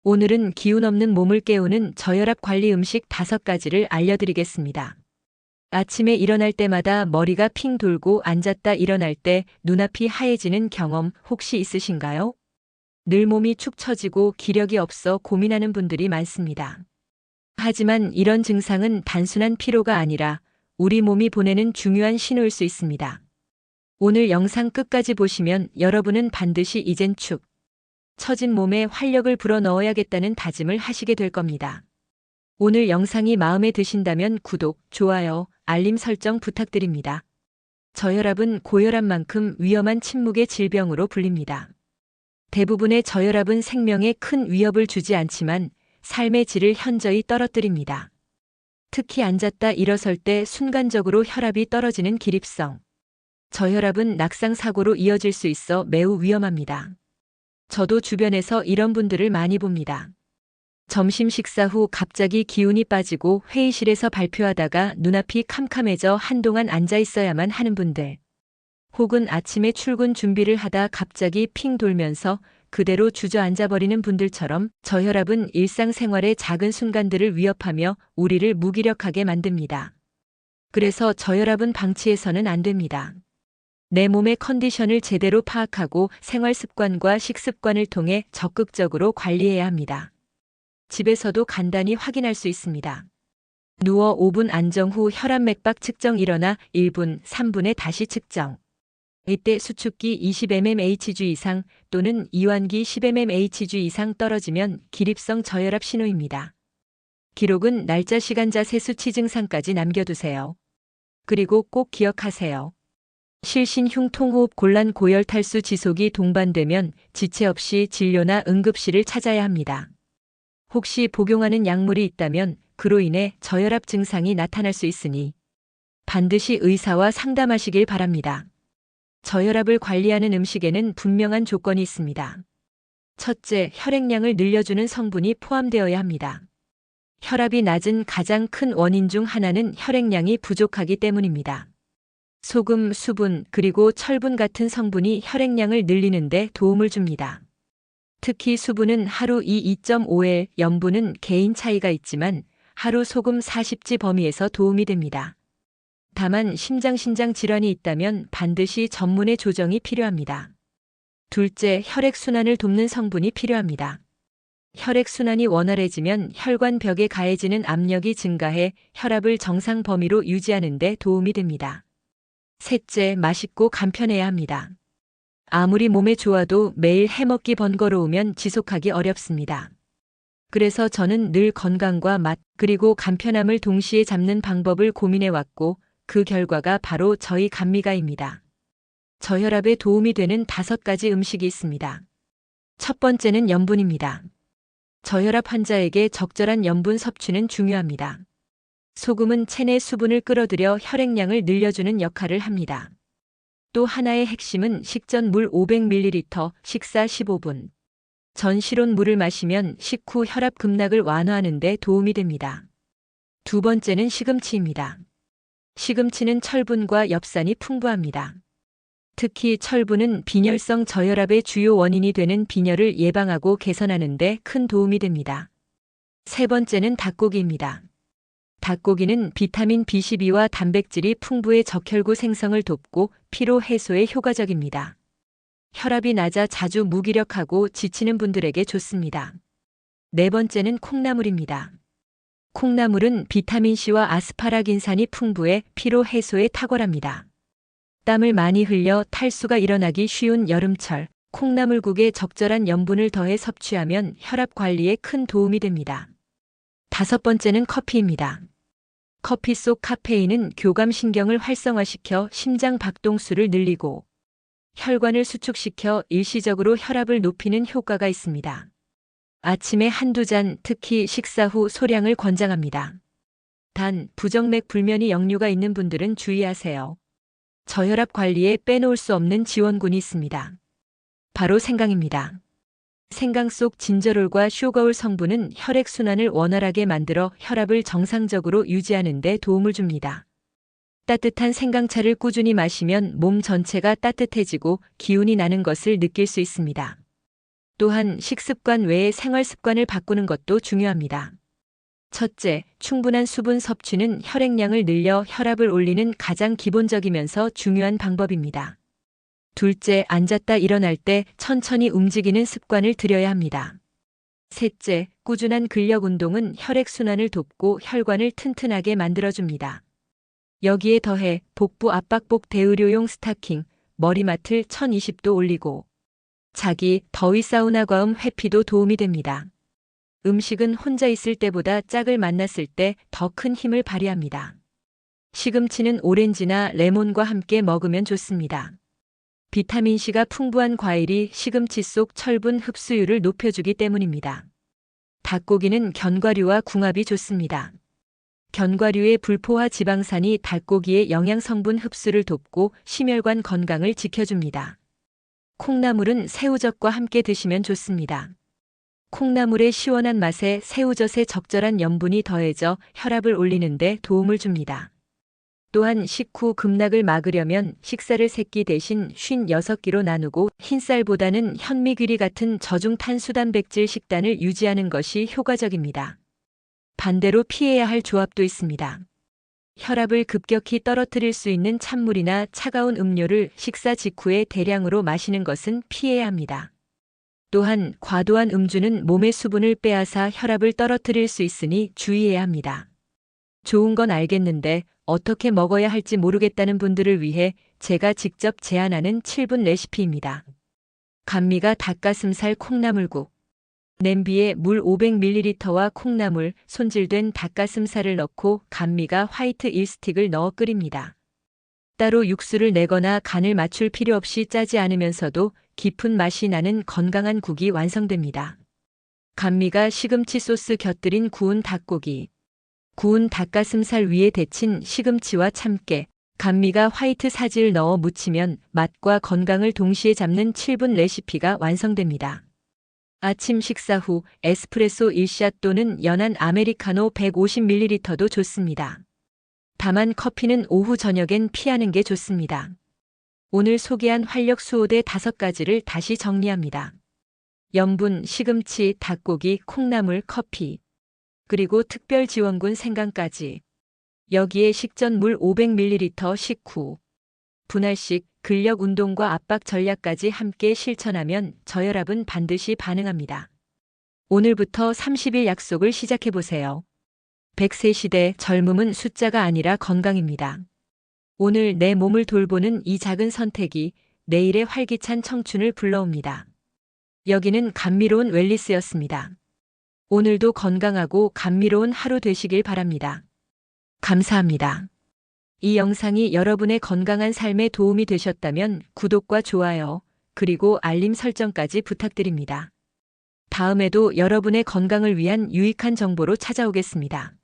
오늘은 기운 없는 몸을 깨우는 저혈압 관리 음식 5가지를 알려드리겠습니다. 아침에 일어날 때마다 머리가 핑 돌고 앉았다 일어날 때 눈앞이 하얘지는 경험 혹시 있으신가요? 늘 몸이 축 처지고 기력이 없어 고민하는 분들이 많습니다. 하지만 이런 증상은 단순한 피로가 아니라 우리 몸이 보내는 중요한 신호일 수 있습니다. 오늘 영상 끝까지 보시면 여러분은 반드시 이젠 축 처진 몸에 활력을 불어넣어야겠다는 다짐을 하시게 될 겁니다. 오늘 영상이 마음에 드신다면 구독, 좋아요, 알림 설정 부탁드립니다. 저혈압은 고혈압만큼 위험한 침묵의 질병으로 불립니다. 대부분의 저혈압은 생명에 큰 위협을 주지 않지만 삶의 질을 현저히 떨어뜨립니다. 특히 앉았다 일어설 때 순간적으로 혈압이 떨어지는 기립성. 저혈압은 낙상사고로 이어질 수 있어 매우 위험합니다. 저도 주변에서 이런 분들을 많이 봅니다. 점심 식사 후 갑자기 기운이 빠지고 회의실에서 발표하다가 눈앞이 캄캄해져 한동안 앉아 있어야만 하는 분들. 혹은 아침에 출근 준비를 하다 갑자기 핑 돌면서 그대로 주저앉아 버리는 분들처럼 저혈압은 일상생활의 작은 순간들을 위협하며 우리를 무기력하게 만듭니다. 그래서 저혈압은 방치해서는 안 됩니다. 내 몸의 컨디션을 제대로 파악하고 생활 습관과 식습관을 통해 적극적으로 관리해야 합니다. 집에서도 간단히 확인할 수 있습니다. 누워 5분 안정 후 혈압 맥박 측정 일어나 1분, 3분에 다시 측정. 이때 수축기 20mmHg 이상 또는 이완기 10mmHg 이상 떨어지면 기립성 저혈압 신호입니다. 기록은 날짜 시간자 세수 치증상까지 남겨두세요. 그리고 꼭 기억하세요. 실신 흉통호흡 곤란 고열 탈수 지속이 동반되면 지체 없이 진료나 응급실을 찾아야 합니다. 혹시 복용하는 약물이 있다면 그로 인해 저혈압 증상이 나타날 수 있으니 반드시 의사와 상담하시길 바랍니다. 저혈압을 관리하는 음식에는 분명한 조건이 있습니다. 첫째, 혈액량을 늘려주는 성분이 포함되어야 합니다. 혈압이 낮은 가장 큰 원인 중 하나는 혈액량이 부족하기 때문입니다. 소금, 수분, 그리고 철분 같은 성분이 혈액량을 늘리는 데 도움을 줍니다. 특히 수분은 하루 2.5엘, 염분은 개인 차이가 있지만 하루 소금 40지 범위에서 도움이 됩니다. 다만 심장 질환이 있다면 반드시 전문의 조정이 필요합니다. 둘째, 혈액순환을 돕는 성분이 필요합니다. 혈액순환이 원활해지면 혈관벽에 가해지는 압력이 증가해 혈압을 정상 범위로 유지하는 데 도움이 됩니다. 셋째, 맛있고 간편해야 합니다. 아무리 몸에 좋아도 매일 해먹기 번거로우면 지속하기 어렵습니다. 그래서 저는 늘 건강과 맛, 그리고 간편함을 동시에 잡는 방법을 고민해왔고 그 결과가 바로 저희 감미가입니다. 저혈압에 도움이 되는 5가지 음식이 있습니다. 첫 번째는 염분입니다. 저혈압 환자에게 적절한 염분 섭취는 중요합니다. 소금은 체내 수분을 끌어들여 혈액량을 늘려주는 역할을 합니다. 또 하나의 핵심은 식전 물 500ml, 식사 15분 전 실온 물을 마시면 식후 혈압 급락을 완화하는 데 도움이 됩니다. 두 번째는 시금치입니다. 시금치는 철분과 엽산이 풍부합니다. 특히 철분은 빈혈성 저혈압의 주요 원인이 되는 빈혈을 예방하고 개선하는 데 큰 도움이 됩니다. 세 번째는 닭고기입니다. 닭고기는 비타민 B12와 단백질이 풍부해 적혈구 생성을 돕고 피로 해소에 효과적입니다. 혈압이 낮아 자주 무기력하고 지치는 분들에게 좋습니다. 네 번째는 콩나물입니다. 콩나물은 비타민C와 아스파라긴산이 풍부해 피로 해소에 탁월합니다. 땀을 많이 흘려 탈수가 일어나기 쉬운 여름철, 콩나물국에 적절한 염분을 더해 섭취하면 혈압 관리에 큰 도움이 됩니다. 다섯 번째는 커피입니다. 커피 속 카페인은 교감신경을 활성화시켜 심장 박동수를 늘리고 혈관을 수축시켜 일시적으로 혈압을 높이는 효과가 있습니다. 아침에 한두 잔, 특히 식사 후 소량을 권장합니다. 단, 부정맥 불면이 역류가 있는 분들은 주의하세요. 저혈압 관리에 빼놓을 수 없는 지원군이 있습니다. 바로 생강입니다. 생강 속 진저롤과 쇼거울 성분은 혈액순환을 원활하게 만들어 혈압을 정상적으로 유지하는 데 도움을 줍니다. 따뜻한 생강차를 꾸준히 마시면 몸 전체가 따뜻해지고 기운이 나는 것을 느낄 수 있습니다. 또한 식습관 외에 생활 습관을 바꾸는 것도 중요합니다. 첫째, 충분한 수분 섭취는 혈액량을 늘려 혈압을 올리는 가장 기본적이면서 중요한 방법입니다. 둘째, 앉았다 일어날 때 천천히 움직이는 습관을 들여야 합니다. 셋째, 꾸준한 근력 운동은 혈액순환을 돕고 혈관을 튼튼하게 만들어줍니다. 여기에 더해 복부 압박복 대의료용 스타킹, 머리맡을 1020도 올리고 자기 더위 사우나 과음 회피도 도움이 됩니다. 음식은 혼자 있을 때보다 짝을 만났을 때 더 큰 힘을 발휘합니다. 시금치는 오렌지나 레몬과 함께 먹으면 좋습니다. 비타민C가 풍부한 과일이 시금치 속 철분 흡수율을 높여주기 때문입니다. 닭고기는 견과류와 궁합이 좋습니다. 견과류의 불포화 지방산이 닭고기의 영양 성분 흡수를 돕고 심혈관 건강을 지켜줍니다. 콩나물은 새우젓과 함께 드시면 좋습니다. 콩나물의 시원한 맛에 새우젓의 적절한 염분이 더해져 혈압을 올리는 데 도움을 줍니다. 또한 식후 급락을 막으려면 식사를 3끼 대신 56끼로 나누고 흰쌀보다는 현미귀리 같은 저중 탄수단백질 식단을 유지하는 것이 효과적입니다. 반대로 피해야 할 조합도 있습니다. 혈압을 급격히 떨어뜨릴 수 있는 찬물이나 차가운 음료를 식사 직후에 대량으로 마시는 것은 피해야 합니다. 또한 과도한 음주는 몸의 수분을 빼앗아 혈압을 떨어뜨릴 수 있으니 주의해야 합니다. 좋은 건 알겠는데 어떻게 먹어야 할지 모르겠다는 분들을 위해 제가 직접 제안하는 7분 레시피입니다. 감미가 닭가슴살 콩나물국. 냄비에 물 500ml와 콩나물, 손질된 닭가슴살을 넣고 감미가 화이트 1스틱을 넣어 끓입니다. 따로 육수를 내거나 간을 맞출 필요 없이 짜지 않으면서도 깊은 맛이 나는 건강한 국이 완성됩니다. 감미가 시금치 소스 곁들인 구운 닭고기. 구운 닭가슴살 위에 데친 시금치와 참깨, 감미가 화이트 사지를 넣어 무치면 맛과 건강을 동시에 잡는 7분 레시피가 완성됩니다. 아침 식사 후 에스프레소 1샷 또는 연한 아메리카노 150ml도 좋습니다. 다만 커피는 오후 저녁엔 피하는 게 좋습니다. 오늘 소개한 활력 수호대 5가지를 다시 정리합니다. 염분, 시금치, 닭고기, 콩나물, 커피. 그리고 특별 지원군 생강까지. 여기에 식전 물 500ml 식후. 분할식, 근력 운동과 압박 전략까지 함께 실천하면 저혈압은 반드시 반응합니다. 오늘부터 30일 약속을 시작해보세요. 100세 시대 젊음은 숫자가 아니라 건강입니다. 오늘 내 몸을 돌보는 이 작은 선택이 내일의 활기찬 청춘을 불러옵니다. 여기는 감미로운 웰니스였습니다. 오늘도 건강하고 감미로운 하루 되시길 바랍니다. 감사합니다. 이 영상이 여러분의 건강한 삶에 도움이 되셨다면 구독과 좋아요, 그리고 알림 설정까지 부탁드립니다. 다음에도 여러분의 건강을 위한 유익한 정보로 찾아오겠습니다.